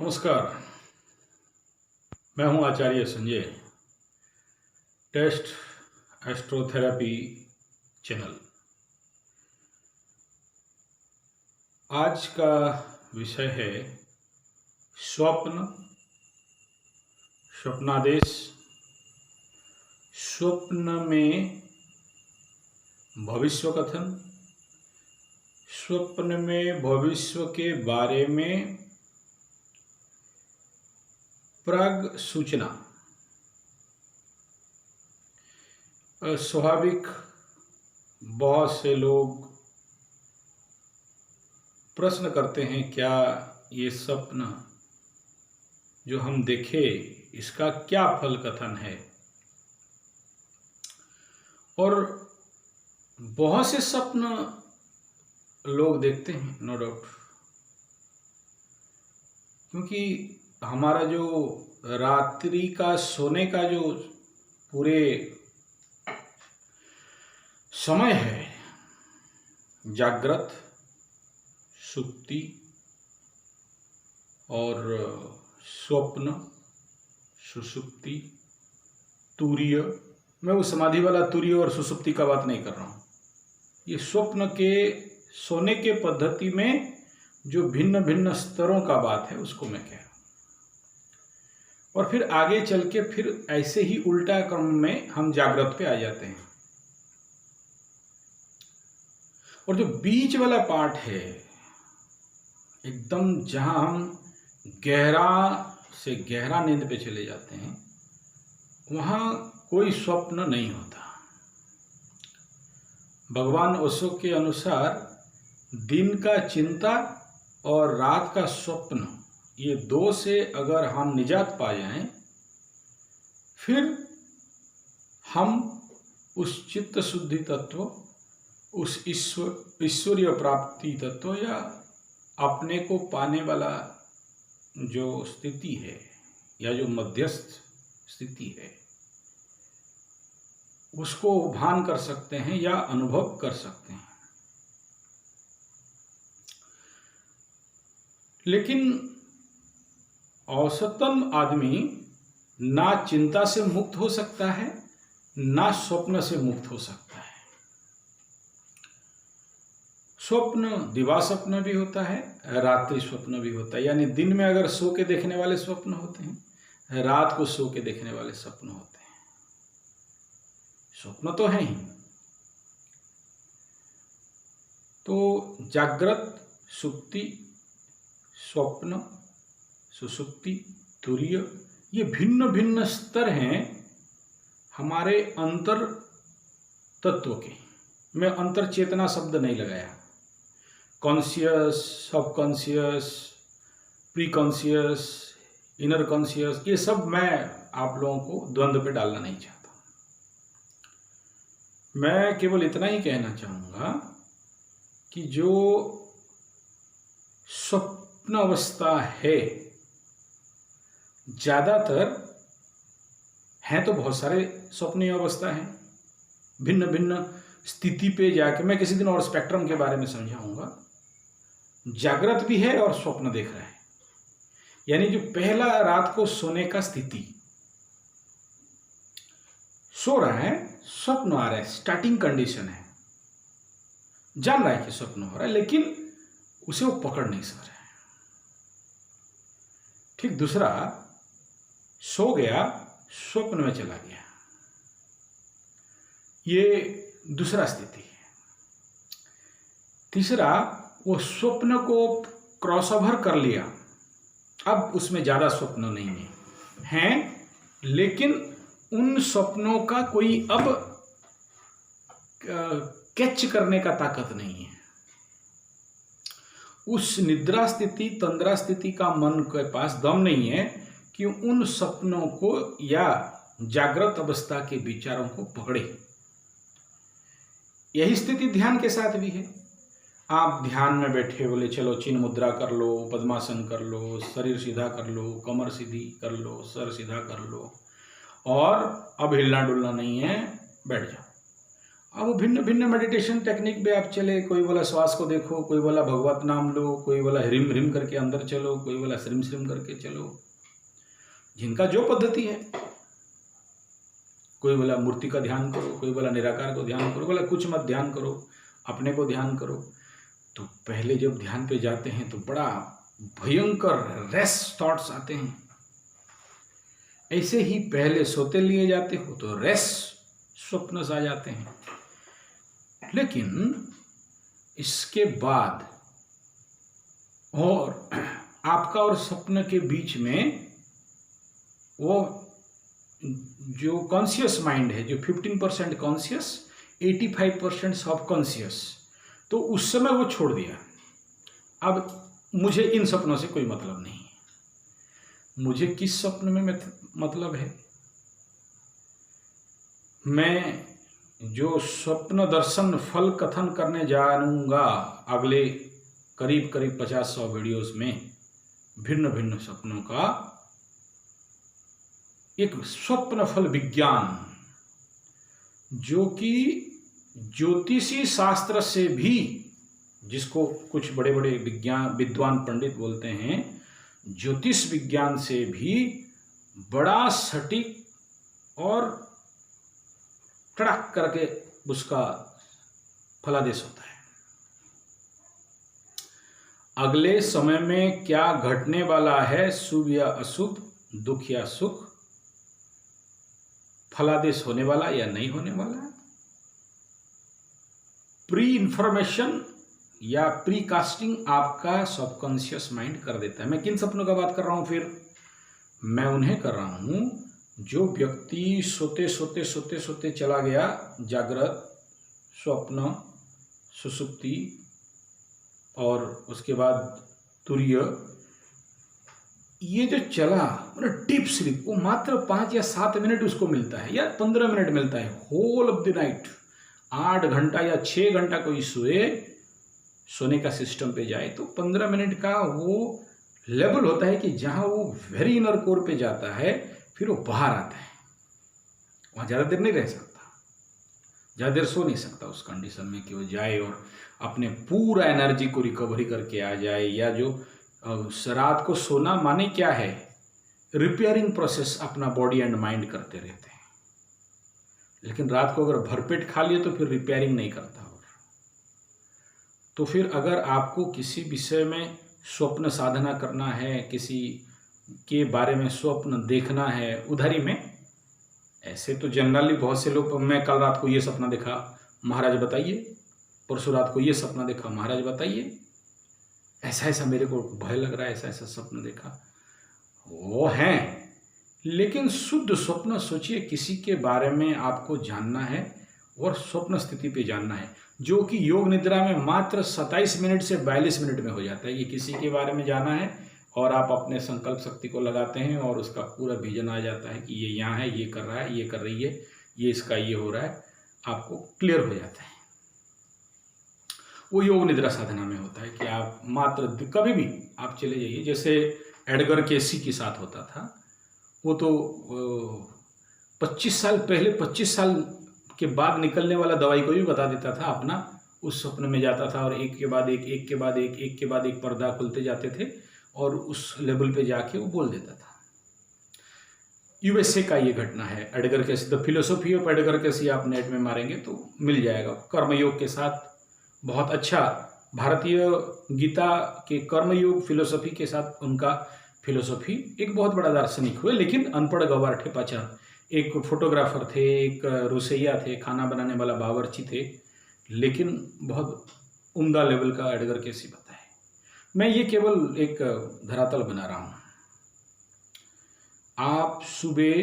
नमस्कार। मैं हूं Acharya Sanjay. Test astrotherapy channel. आज का विषय है स्वप्न, स्वप्नादेश, स्वप्न में भविष्य कथन, स्वप्न में भविष्य के बारे में प्राग सूचना। स्वाभाविक बहुत से लोग प्रश्न करते हैं, क्या ये स्वप्न जो हम देखे इसका क्या फल कथन है। और बहुत से स्वप्न लोग देखते हैं, नो डाउट, क्योंकि हमारा जो रात्रि का सोने का जो पूरे समय है, जागृत, सुप्ति और स्वप्न, सुसुप्ति, तुरीय। मैं वो समाधि वाला तुरीय और सुसुप्ति का बात नहीं कर रहा हूँ। ये स्वप्न के सोने के पद्धति में जो भिन्न भिन्न स्तरों का बात है उसको मैं कह रहा हूँ। और फिर आगे चल के फिर ऐसे ही उल्टा क्रम में हम जागृत पे आ जाते हैं। और जो बीच वाला पार्ट है, एकदम जहां हम गहरा से गहरा नींद पे चले जाते हैं, वहां कोई स्वप्न नहीं होता। भगवान ओशो के अनुसार दिन का चिंता और रात का स्वप्न, ये दो से अगर हम निजात पा जाएं, फिर हम उस चित्त शुद्धि तत्व, उस ईश्वरीय प्राप्ति तत्व या अपने को पाने वाला जो स्थिति है या जो मध्यस्थ स्थिति है, उसको भान कर सकते हैं या अनुभव कर सकते हैं। लेकिन औसतन आदमी ना चिंता से मुक्त हो सकता है, ना स्वप्न से मुक्त हो सकता है। स्वप्न दिवा स्वप्न भी होता है, रात्रि स्वप्न भी होता है। यानी दिन में अगर सो के देखने वाले स्वप्न होते हैं, रात को सो के देखने वाले स्वप्न होते हैं। स्वप्न तो है ही। तो जागृत, सुप्ति, स्वप्न, सुसुप्ति, तुरीय, ये भिन्न भिन्न स्तर हैं हमारे अंतर तत्व के। मैं अंतर चेतना शब्द नहीं लगाया। Conscious, subconscious, pre conscious, inner conscious, ये सब मैं आप लोगों को द्वंद्व पे डालना नहीं चाहता। मैं केवल इतना ही कहना चाहूँगा कि जो स्वप्न अवस्था है, ज़्यादातर हैं तो बहुत सारे स्वप्नीय अवस्था हैं, भिन्न भिन्न स्थिति पे जाके। मैं किसी दिन और स्पेक्ट्रम के बारे में समझाऊंगा। जागृत भी है और स्वप्न देख रहा है, यानी जो पहला रात को सोने का स्थिति, सो रहा है, स्वप्न आ रहा है, स्टार्टिंग कंडीशन है, जान रहा है कि स्वप्न हो रहा है, लेकिन उसे वो पकड़ नहीं सक रहा है। ठीक दूसरा, सो गया, स्वप्न में चला गया, ये दूसरा स्थिति है। तीसरा, वो स्वप्न को क्रॉस ओवर कर लिया, अब उसमें ज्यादा स्वप्न नहीं हैं, लेकिन उन स्वप्नों का कोई अब कैच करने का ताकत नहीं है। उस निद्रा स्थिति, तंद्रा स्थिति का मन के पास दम नहीं है कि उन सपनों को या जागृत अवस्था के विचारों को पकड़े। यही स्थिति ध्यान के साथ भी है। आप ध्यान में बैठे, बोले चलो चिन्ह मुद्रा कर लो, पद्मासन कर लो, शरीर सीधा कर लो, कमर सीधी कर लो, सर सीधा कर लो, और अब हिलना डुलना नहीं है, बैठ जाओ। अब वो भिन्न भिन्न मेडिटेशन टेक्निक पे आप चले, कोई बोला श्वास को देखो, कोई बोला भगवत नाम लो, कोई बोला ह्रीम ह्रीम करके अंदर चलो, कोई बोला श्रीम श्रीम करके चलो, जिनका जो पद्धति है। कोई बोला मूर्ति का ध्यान करो, कोई बोला निराकार को ध्यान करो, बोला कुछ मत ध्यान करो, अपने को ध्यान करो। तो पहले जब ध्यान पे जाते हैं तो बड़ा भयंकर रेस्ट थॉट्स आते हैं। ऐसे ही पहले सोते लिए जाते हो तो रेस्ट स्वप्न आ जाते हैं। लेकिन इसके बाद और आपका और स्वप्न के बीच में वो जो कॉन्शियस माइंड है, जो 15% कॉन्शियस, 85% सब कॉन्शियस, तो उस समय वो छोड़ दिया। अब मुझे इन सपनों से कोई मतलब नहीं है। मुझे किस स्वप्न में मतलब है? मैं जो स्वप्न दर्शन फल कथन करने जानूंगा अगले करीब 50-100 वीडियोस में, भिन्न भिन्न सपनों का एक स्वप्न फल विज्ञान, जो कि ज्योतिषी शास्त्र से भी, जिसको कुछ बड़े बड़े विद्वान पंडित बोलते हैं, ज्योतिष विज्ञान से भी बड़ा सटीक और टड़क करके उसका फलादेश होता है। अगले समय में क्या घटने वाला है, शुभ या अशुभ, दुख या सुख, फलादेश होने वाला या नहीं होने वाला, प्री इंफॉर्मेशन या प्री कास्टिंग आपका सबकॉन्शियस माइंड कर देता है। मैं किन सपनों का बात कर रहा हूं? फिर मैं उन्हें कर रहा हूं जो व्यक्ति सोते सोते सोते सोते चला गया जागृत, स्वप्न, सुषुप्ति और उसके बाद तुरीय, ये जो चला मतलब डीप स्लीप, वो मात्र 5 या 7 मिनट उसको मिलता है या 15 मिनट मिलता है होल ऑफ द नाइट। 8 घंटा या 6 घंटा कोई सोने का सिस्टम पे जाए तो 15 मिनट का वो लेवल होता है कि जहां वो वेरी इनर कोर पे जाता है, फिर वो बाहर आता है। वहां ज़्यादा देर नहीं रह सकता, ज़्यादा देर सो नहीं सकता उस कंडीशन में कि वो जाए और अपने पूरा एनर्जी को रिकवरी करके आ जाए। या जो रात को सोना माने क्या है, रिपेयरिंग प्रोसेस अपना बॉडी एंड माइंड करते रहते हैं। लेकिन रात को अगर भरपेट खा लिए तो फिर रिपेयरिंग नहीं करता। तो फिर अगर आपको किसी विषय में स्वप्न साधना करना है, किसी के बारे में स्वप्न देखना है उधारी में, ऐसे तो जनरली बहुत से लोग, मैं कल रात को ये सपना देखा महाराज बताइए, परसों रात को ये सपना देखा महाराज बताइए, ऐसा ऐसा मेरे को भय लग रहा है, ऐसा ऐसा स्वप्न देखा, वो हैं। लेकिन शुद्ध स्वप्न सोचिए, किसी के बारे में आपको जानना है और स्वप्न स्थिति पे जानना है, जो कि योग निद्रा में मात्र 27 मिनट से 42 मिनट में हो जाता है। ये किसी के बारे में जाना है और आप अपने संकल्प शक्ति को लगाते हैं और उसका पूरा विजन आ जाता है कि ये यहाँ है, ये कर रहा है, ये कर रही है, ये इसका ये हो रहा है, आपको क्लियर हो जाता है। वो योग निद्रा साधना में होता है कि आप मात्र कभी भी आप चले जाइए। जैसे एडगर केसी के साथ होता था, वो तो 25 साल पहले, 25 साल के बाद निकलने वाला दवाई को भी बता देता था अपना। उस स्वप्न में जाता था और एक के बाद एक, एक के बाद एक, एक के बाद एक पर्दा खुलते जाते थे और उस लेवल पे जाके वो बोल देता था। यूएसए का ये घटना है, Edgar Cayce, the philosophy of Edgar Cayce आप नेट में मारेंगे तो मिल जाएगा। कर्मयोग के साथ बहुत अच्छा, भारतीय गीता के कर्मयोग फिलोसॉफी के साथ उनका फिलोसॉफी, एक बहुत बड़ा दार्शनिक हुए लेकिन अनपढ़ गवार ठेपाचार। एक फोटोग्राफर थे, एक रोसैया थे, खाना बनाने वाला बावर्ची थे, लेकिन बहुत उम्दा लेवल का एडगर केसी बताए। मैं ये केवल एक धरातल बना रहा हूँ। आप सुबह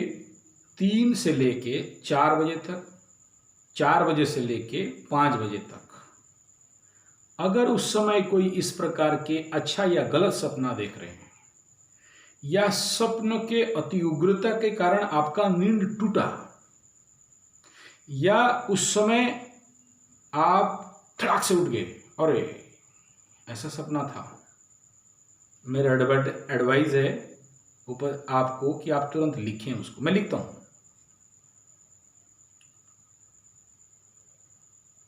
3 से लेके 4 बजे तक, 4 बजे से लेके 5 बजे तक, अगर उस समय कोई इस प्रकार के अच्छा या गलत सपना देख रहे हैं या स्वप्न के अति उग्रता के कारण आपका नींद टूटा, या उस समय आप धड़ाक से उठ गए, अरे ऐसा सपना था, मेरा एडवाइस है ऊपर आपको कि आप तुरंत लिखें उसको। मैं लिखता हूं।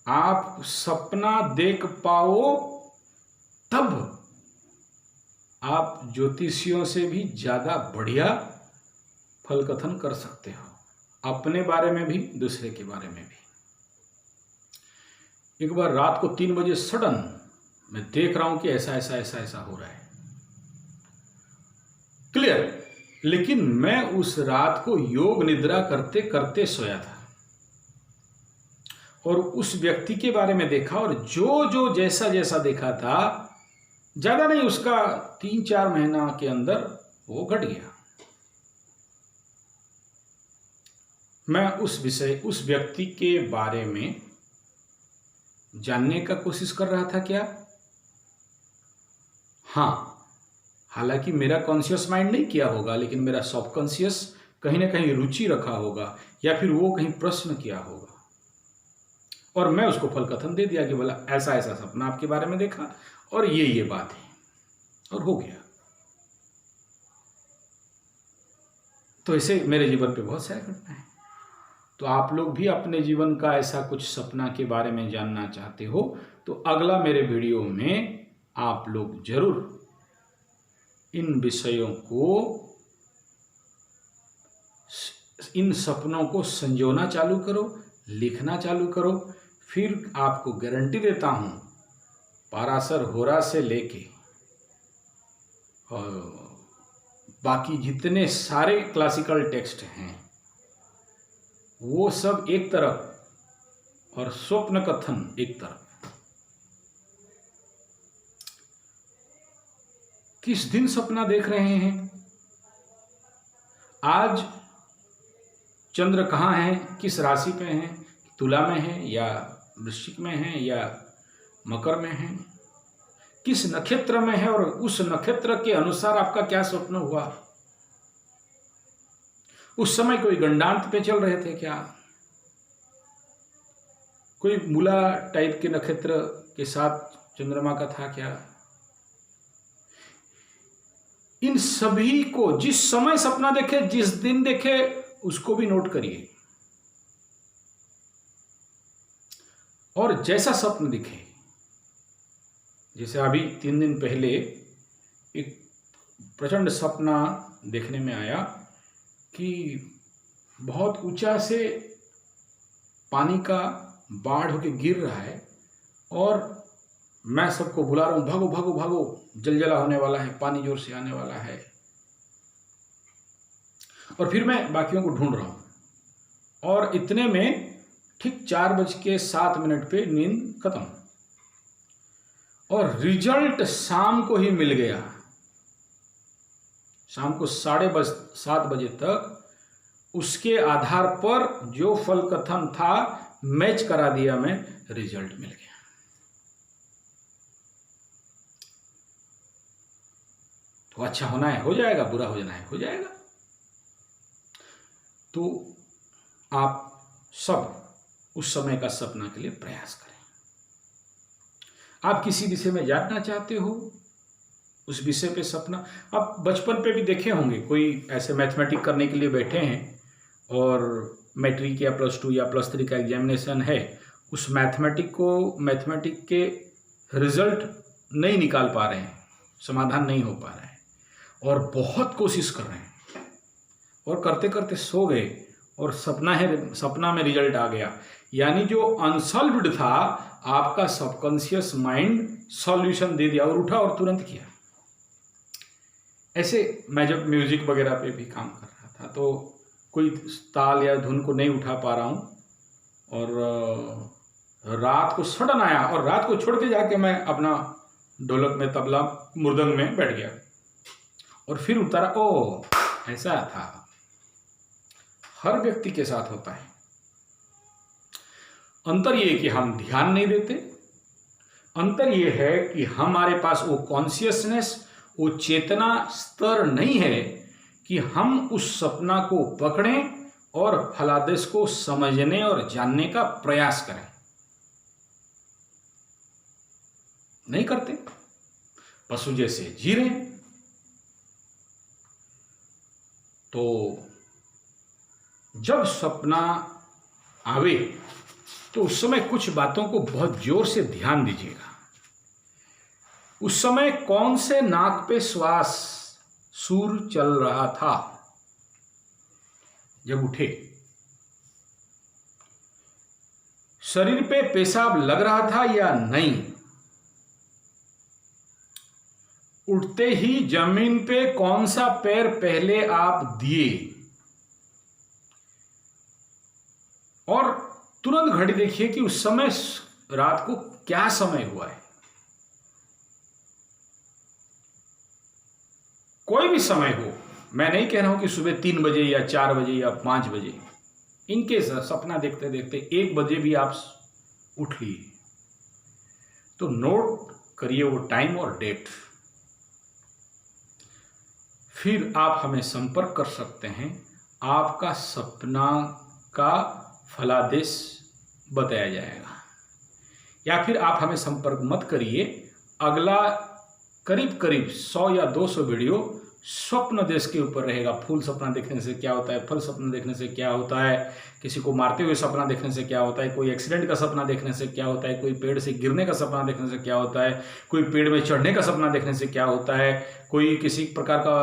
आप सपना देख पाओ तब आप ज्योतिषियों से भी ज़्यादा बढ़िया फल कथन कर सकते हो, अपने बारे में भी दूसरे के बारे में भी। एक बार रात को 3 बजे सडन मैं देख रहा हूं कि ऐसा ऐसा ऐसा ऐसा हो रहा है, क्लियर। लेकिन मैं उस रात को योग निद्रा करते करते सोया था और उस व्यक्ति के बारे में देखा, और जो जो जैसा जैसा देखा था, ज्यादा नहीं, उसका 3-4 महीना के अंदर वो घट गया। मैं उस व्यक्ति के बारे में जानने का कोशिश कर रहा था क्या? हाँ, हालांकि मेरा कॉन्शियस माइंड नहीं किया होगा, लेकिन मेरा सबकॉन्शियस कहीं ना कहीं रुचि रखा होगा, या फिर वो कहीं प्रश्न किया होगा, और मैं उसको फल कथन दे दिया कि बोला ऐसा ऐसा सपना आपके बारे में देखा और ये बात है, और हो गया। तो ऐसे मेरे जीवन पे बहुत सारे घटना है। तो आप लोग भी अपने जीवन का ऐसा कुछ सपना के बारे में जानना चाहते हो तो अगला मेरे वीडियो में आप लोग जरूर इन विषयों को, इन सपनों को संजोना चालू करो, लिखना चालू करो। फिर आपको गारंटी देता हूं, पाराशर होरा से लेके और बाकी जितने सारे क्लासिकल टेक्स्ट हैं वो सब एक तरफ और स्वप्न कथन एक तरफ। किस दिन सपना देख रहे हैं, आज चंद्र कहाँ है, किस राशि पे है, तुला में है या वृश्चिक में है या मकर में है, किस नक्षत्र में है, और उस नक्षत्र के अनुसार आपका क्या स्वप्न हुआ। उस समय कोई गंडांत पे चल रहे थे क्या, कोई मूला टाइप के नक्षत्र के साथ चंद्रमा का था क्या। इन सभी को जिस समय सपना देखे, जिस दिन देखे, उसको भी नोट करिए, और जैसा स्वप्न दिखे। जैसे अभी 3 दिन पहले एक प्रचंड सपना देखने में आया कि बहुत ऊंचा से पानी का बाढ़ होके गिर रहा है, और मैं सबको बुला रहा हूं, भागो भागो भागो, जलजला होने वाला है, पानी जोर से आने वाला है। और फिर मैं बाकियों को ढूंढ रहा हूं, और इतने में ठीक 4:07 पे नींद खत्म, और रिजल्ट शाम को ही मिल गया। शाम को 7:30 बजे तक उसके आधार पर जो फल कथन था मैच करा दिया, मैं रिजल्ट मिल गया। तो अच्छा होना है हो जाएगा, बुरा हो जाना है हो जाएगा। तो आप सब उस समय का सपना के लिए प्रयास करें। आप किसी विषय में जानना चाहते हो, उस विषय पे सपना, आप बचपन पे भी देखे होंगे, कोई ऐसे मैथमेटिक करने के लिए बैठे हैं और मैट्रिक या +2 या +3 का एग्जामिनेशन है, उस मैथमेटिक के रिजल्ट नहीं निकाल पा रहे हैं, समाधान नहीं हो पा रहा है, और बहुत कोशिश कर रहे हैं, और करते करते सो गए, और सपना में रिजल्ट आ गया। यानी जो अनसॉल्व्ड था, आपका सबकॉन्शियस माइंड सॉल्यूशन दे दिया, और उठा और तुरंत किया। ऐसे मैं जब म्यूजिक वगैरह पे भी काम कर रहा था, तो कोई ताल या धुन को नहीं उठा पा रहा हूँ, और रात को सडन आया, और रात को छोड़ के जाके मैं अपना ढोलक में, तबला, मृदंग में बैठ गया, और फिर उतारा, ओ ऐसा था। हर व्यक्ति के साथ होता है। अंतर ये कि हम ध्यान नहीं देते, अंतर ये है कि हमारे पास वो कॉन्शियसनेस, वो चेतना स्तर नहीं है कि हम उस सपना को पकड़ें और फलादेश को समझने और जानने का प्रयास करें। नहीं करते, पशु जैसे जी रहे हैं। तो जब सपना आवे तो उस समय कुछ बातों को बहुत जोर से ध्यान दीजिएगा। उस समय कौन से नाक पे श्वास सूर चल रहा था जब उठे? शरीर पे पेशाब लग रहा था या नहीं? उठते ही जमीन पे कौन सा पैर पहले आप दिए? और तुरंत घड़ी देखिए कि उस समय रात को क्या समय हुआ है। कोई भी समय हो, मैं नहीं कह रहा हूं कि सुबह 3 बजे या 4 बजे या 5 बजे, इनके सपना देखते देखते 1 बजे भी आप उठ लिए तो नोट करिए वो टाइम और डेट। फिर आप हमें संपर्क कर सकते हैं, आपका सपना का फलादेश बताया जाएगा। या फिर आप हमें संपर्क मत करिए, अगला करीब करीब 100 या 200 वीडियो स्वप्न देश के ऊपर रहेगा। फूल सपना देखने से क्या होता है, फल सपना देखने से क्या होता है, किसी को मारते हुए सपना देखने से क्या होता है, कोई एक्सीडेंट का सपना देखने से क्या होता है, कोई पेड़ से गिरने का सपना देखने से क्या होता है, कोई पेड़ में चढ़ने का सपना देखने से क्या होता है, कोई किसी प्रकार का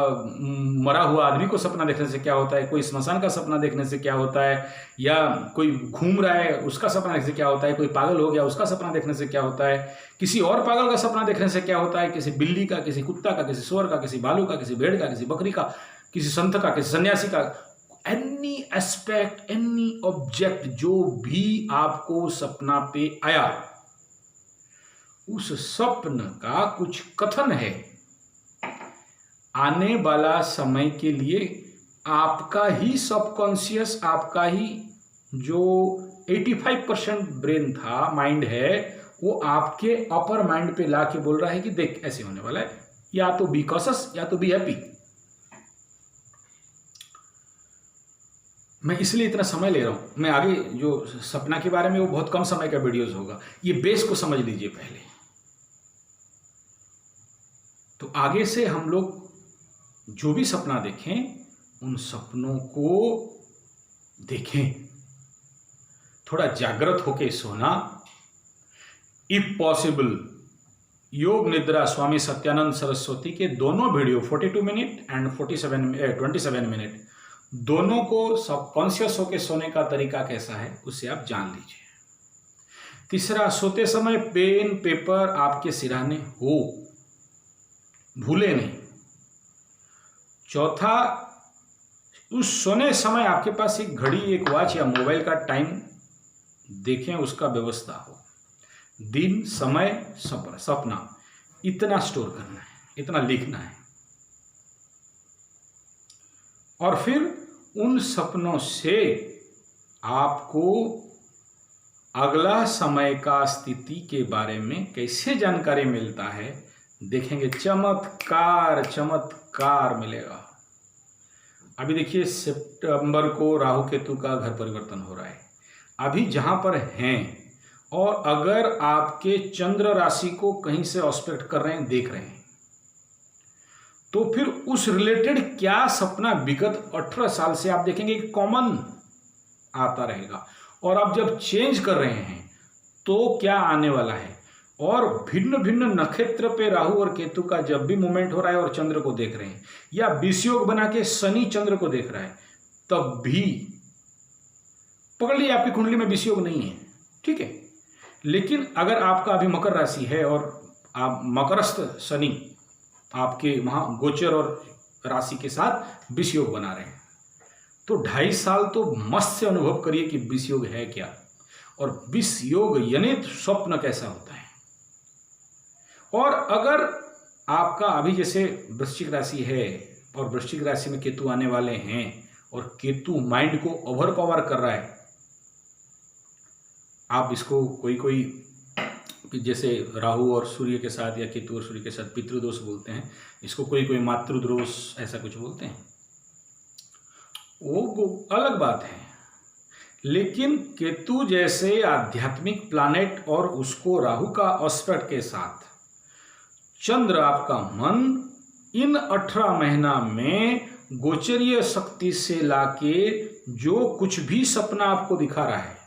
मरा हुआ आदमी को सपना देखने से क्या होता है, कोई स्मशान का सपना देखने से क्या होता है, या कोई घूम रहा है उसका सपना देखने से क्या होता है, कोई पागल हो गया उसका सपना देखने से क्या होता है, किसी और पागल का सपना देखने से क्या होता है, किसी बिल्ली का, किसी कुत्ता का, किसी सुअर का, किसी भालू का, किसी भेड़ का, किसी बकरी का, किसी संत का, किसी सन्यासी का, एनी एस्पेक्ट, एनी ऑब्जेक्ट जो भी आपको सपना पे आया, उस स्वप्न का कुछ कथन है आने वाला समय के लिए। आपका ही सबकॉन्शियस, आपका ही जो 85% ब्रेन था, माइंड है, वो आपके अपर माइंड पे लाके बोल रहा है कि देख ऐसे होने वाला है, या तो बी कॉशस या तो बी हैप्पी। मैं इसलिए इतना समय ले रहा हूं। मैं आगे जो सपना के बारे में वो बहुत कम समय का वीडियोस होगा, ये बेस को समझ लीजिए पहले, तो आगे से हम लोग जो भी सपना देखें उन सपनों को देखें, थोड़ा जागृत होके सोना। इफ पॉसिबल योग निद्रा स्वामी सत्यानंद सरस्वती के दोनों वीडियो 42 मिनट एंड 27 मिनट दोनों को सबकॉन्शियस होके सोने का तरीका कैसा है उससे आप जान लीजिए। तीसरा, सोते समय पेन पेपर आपके सिरहाने हो, भूले नहीं। चौथा, उस सोने समय आपके पास एक घड़ी, एक वॉच या मोबाइल का टाइम देखें, उसका व्यवस्था हो। दिन, समय, सपना, इतना स्टोर करना है, इतना लिखना है। और फिर उन सपनों से आपको अगला समय का स्थिति के बारे में कैसे जानकारी मिलता है देखेंगे। चमत्कार चमत्कार मिलेगा। अभी देखिए सितंबर को राहु केतु का घर परिवर्तन हो रहा है। अभी जहां पर हैं, और अगर आपके चंद्र राशि को कहीं से ऑस्पेक्ट कर रहे हैं, देख रहे हैं, तो फिर उस रिलेटेड क्या सपना विगत 18 साल से आप देखेंगे कॉमन आता रहेगा। और आप जब चेंज कर रहे हैं तो क्या आने वाला है। और भिन्न भिन्न नक्षत्र पे राहु और केतु का जब भी मूवमेंट हो रहा है और चंद्र को देख रहे हैं, या विषयोग बना के शनि चंद्र को देख रहा है, तब भी पकड़ लिया आपकी कुंडली में विषयोग नहीं है, ठीक है। लेकिन अगर आपका अभी मकर राशि है और आप मकरस्थ शनि आपके वहां गोचर और राशि के साथ विषयोग बना रहे हैं, तो 2.5 साल तो मस्त से अनुभव करिए कि विषयोग है क्या, और विषयोग यानी स्वप्न कैसा होता है। और अगर आपका अभी जैसे वृश्चिक राशि है और वृश्चिक राशि में केतु आने वाले हैं और केतु माइंड को ओवर पावर कर रहा है, आप इसको कोई जैसे राहु और सूर्य के साथ या केतु और सूर्य के साथ पितृदोष बोलते हैं, इसको कोई मातृदोष ऐसा कुछ बोलते हैं, वो अलग बात है। लेकिन केतु जैसे आध्यात्मिक प्लैनेट और उसको राहु का एस्पेक्ट के साथ चंद्र, आपका मन इन 18 महीना में गोचरीय शक्ति से लाके जो कुछ भी सपना आपको दिखा रहा है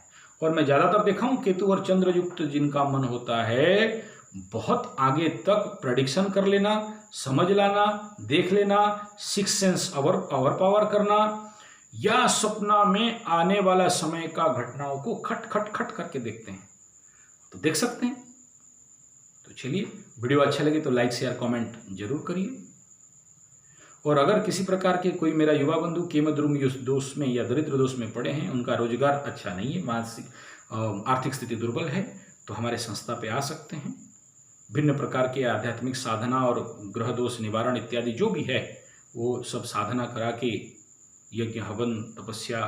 और मैं ज़्यादातर देखा हूँ केतु और चंद्र युक्त जिनका मन होता है, बहुत आगे तक प्रेडिक्शन कर लेना, समझ लाना, देख लेना, सिक्स सेंस पावर पावर करना, या सपना में आने वाला समय का घटनाओं को खट खट खट करके देखते हैं, तो देख सकते हैं। तो चलिए, वीडियो अच्छा लगे तो लाइक शेयर कमेंट जरूर करिए। और अगर किसी प्रकार के कोई मेरा युवा बंधु केमद्रुम दोष में या दरिद्र दोष में पड़े हैं, उनका रोजगार अच्छा नहीं है, मानसिक आर्थिक स्थिति दुर्बल है, तो हमारे संस्था पे आ सकते हैं। भिन्न प्रकार के आध्यात्मिक साधना और ग्रह दोष निवारण इत्यादि जो भी है वो सब साधना करा के यज्ञ हवन तपस्या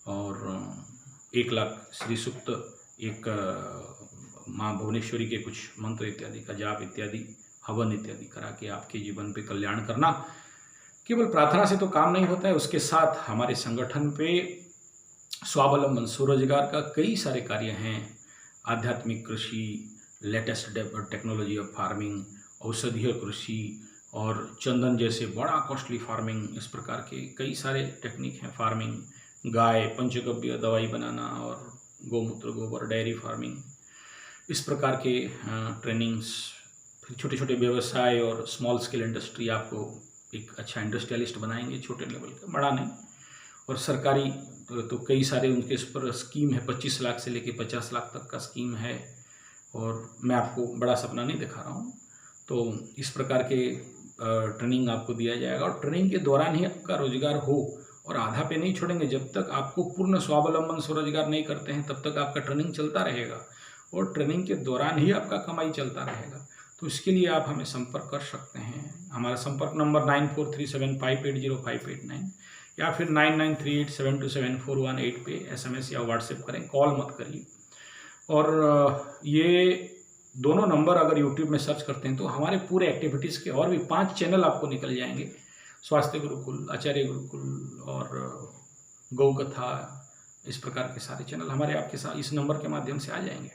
और 1 लाख श्री सूक्त, एक माँ भुवनेश्वरी के कुछ मंत्र इत्यादि का जाप इत्यादि हवन इत्यादि करा के आपके जीवन पे कल्याण करना। केवल प्रार्थना से तो काम नहीं होता है, उसके साथ हमारे संगठन पे स्वावलंबन स्वरोजगार का कई सारे कार्य हैं। आध्यात्मिक कृषि, लेटेस्ट टेक्नोलॉजी ऑफ फार्मिंग, औषधीय कृषि और चंदन जैसे बड़ा कॉस्टली फार्मिंग, इस प्रकार के कई सारे टेक्निक हैं फार्मिंग। गाय पंचगव्य दवाई बनाना और गोमूत्र गोबर डेयरी फार्मिंग, इस प्रकार के ट्रेनिंग्स। फिर छोटे छोटे व्यवसाय और स्मॉल स्केल इंडस्ट्री, आपको एक अच्छा इंडस्ट्रियलिस्ट बनाएंगे, छोटे लेवल का, बड़ा नहीं। और सरकारी तो कई सारे उनके इस पर स्कीम है, 25 लाख से लेके 50 लाख तक का स्कीम है, और मैं आपको बड़ा सपना नहीं दिखा रहा हूँ। तो इस प्रकार के ट्रेनिंग आपको दिया जाएगा, और ट्रेनिंग के दौरान ही आपका रोजगार हो, और आधा पे नहीं छोड़ेंगे। जब तक आपको पूर्ण स्वावलंबन स्वरोजगार नहीं करते हैं तब तक आपका ट्रेनिंग चलता रहेगा, और ट्रेनिंग के दौरान ही आपका कमाई चलता रहेगा। तो इसके लिए आप हमें संपर्क कर सकते हैं। हमारा संपर्क नंबर 9437580589 या फिर 9938727418 पे SMS या व्हाट्सएप करें, कॉल मत करिए। और ये दोनों नंबर अगर यूट्यूब में सर्च करते हैं तो हमारे पूरे एक्टिविटीज़ के और भी 5 चैनल आपको निकल जाएंगे। स्वास्थ्य गुरुकुल, आचार्य गुरुकुल और गौ कथा, इस प्रकार के सारे चैनल हमारे आपके साथ इस नंबर के माध्यम से आ जाएंगे।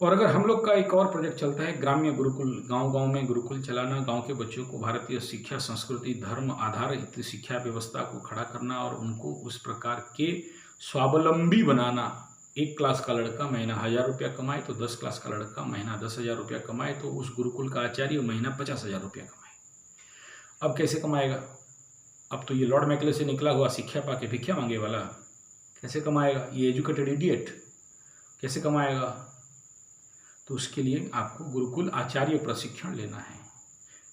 और अगर हम लोग का एक और प्रोजेक्ट चलता है ग्राम्य गुरुकुल, गांव-गांव में गुरुकुल चलाना, गांव के बच्चों को भारतीय शिक्षा संस्कृति धर्म आधारित शिक्षा व्यवस्था को खड़ा करना और उनको उस प्रकार के स्वावलंबी बनाना। 1 क्लास का लड़का महीना 1000 रुपया कमाए तो 10 क्लास का लड़का महीना 10,000 रुपया कमाए तो उस गुरुकुल का आचार्य महीना 50,000 रुपया कमाए। अब कैसे कमाएगा? अब तो ये लॉर्ड मैकले से निकला हुआ शिक्षा पाके भिक्षा मांगे वाला कैसे कमाएगा? ये एजुकेटेड इडियट कैसे कमाएगा? तो उसके लिए आपको गुरुकुल आचार्य प्रशिक्षण लेना है।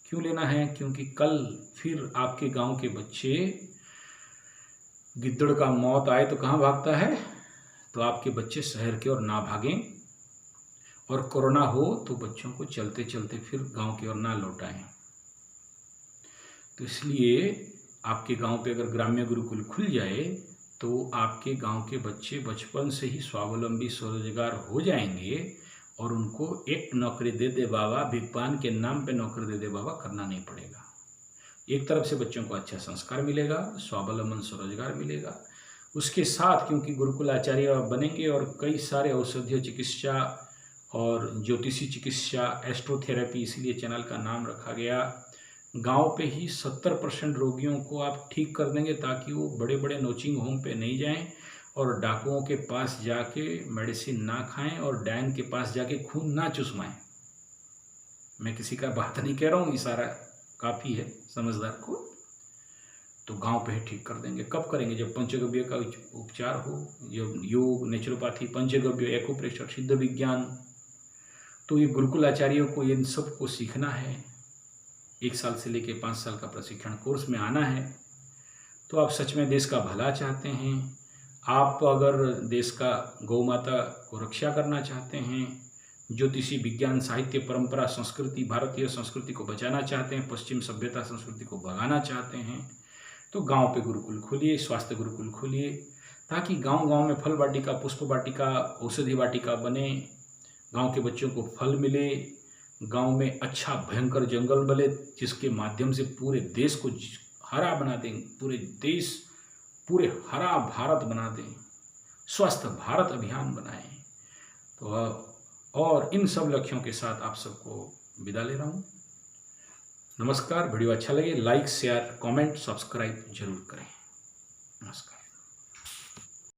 क्यों लेना है? क्योंकि कल फिर आपके गांव के बच्चे, गिद्दड़ का मौत आए तो कहाँ भागता है? तो आपके बच्चे शहर के ओर ना भागें, और कोरोना हो तो बच्चों को चलते चलते फिर गांव की ओर ना लौटाएं। तो इसलिए आपके गांव पे अगर ग्राम्य गुरुकुल खुल जाए तो आपके गांव के बच्चे बचपन से ही स्वावलंबी स्वरोजगार हो जाएंगे, और उनको एक नौकरी दे दे बाबा, भिगपान के नाम पे नौकरी दे दे बाबा करना नहीं पड़ेगा। एक तरफ से बच्चों को अच्छा संस्कार मिलेगा, स्वावलंबन स्वरोजगार मिलेगा। उसके साथ क्योंकि गुरुकुल आचार्य बनेंगे और कई सारे औषधीय चिकित्सा और ज्योतिषी चिकित्सा, एस्ट्रोथेरेपी, इसीलिए चैनल का नाम रखा गया। गांव पे ही 70% रोगियों को आप ठीक कर देंगे ताकि वो बड़े बड़े नर्सिंग होम पे नहीं जाएं और डाकुओं के पास जाके मेडिसिन ना खाएं और डायन के पास जाके खून ना चुसवाएं। मैं किसी का बात नहीं कह रहा हूँ, इशारा काफ़ी है समझदार को। तो गांव पे ही ठीक कर देंगे। कब करेंगे? जब पंचगव्य का उपचार हो, जब योग, नेचुरोपैथी, पंचगव्य, एक्यूप्रेशर, सिद्ध विज्ञान। तो ये गुरुकुल आचार्यों को इन सब को सीखना है। 1 साल से लेकर 5 साल का प्रशिक्षण कोर्स में आना है। तो आप सच में देश का भला चाहते हैं, आप अगर देश का गौ माता को रक्षा करना चाहते हैं, ज्योतिषी, विज्ञान, साहित्य, परंपरा, संस्कृति, भारतीय संस्कृति को बचाना चाहते हैं, पश्चिम सभ्यता संस्कृति को भगाना चाहते हैं, तो गांव पे गुरुकुल खोलिए, स्वास्थ्य गुरुकुल खोलिए, ताकि गांव-गांव में फल वाटिका, पुष्प वाटिका, औषधि वाटिका बने, गांव के बच्चों को फल मिले, गांव में अच्छा भयंकर जंगल बने, जिसके माध्यम से पूरे देश को हरा बना दें, पूरे हरा भारत बना दें, स्वस्थ भारत अभियान बनाएं। तो और इन सब लक्ष्यों के साथ आप सबको विदा ले रहा हूँ। नमस्कार। वीडियो अच्छा लगे लाइक शेयर कमेंट सब्सक्राइब जरूर करें। नमस्कार।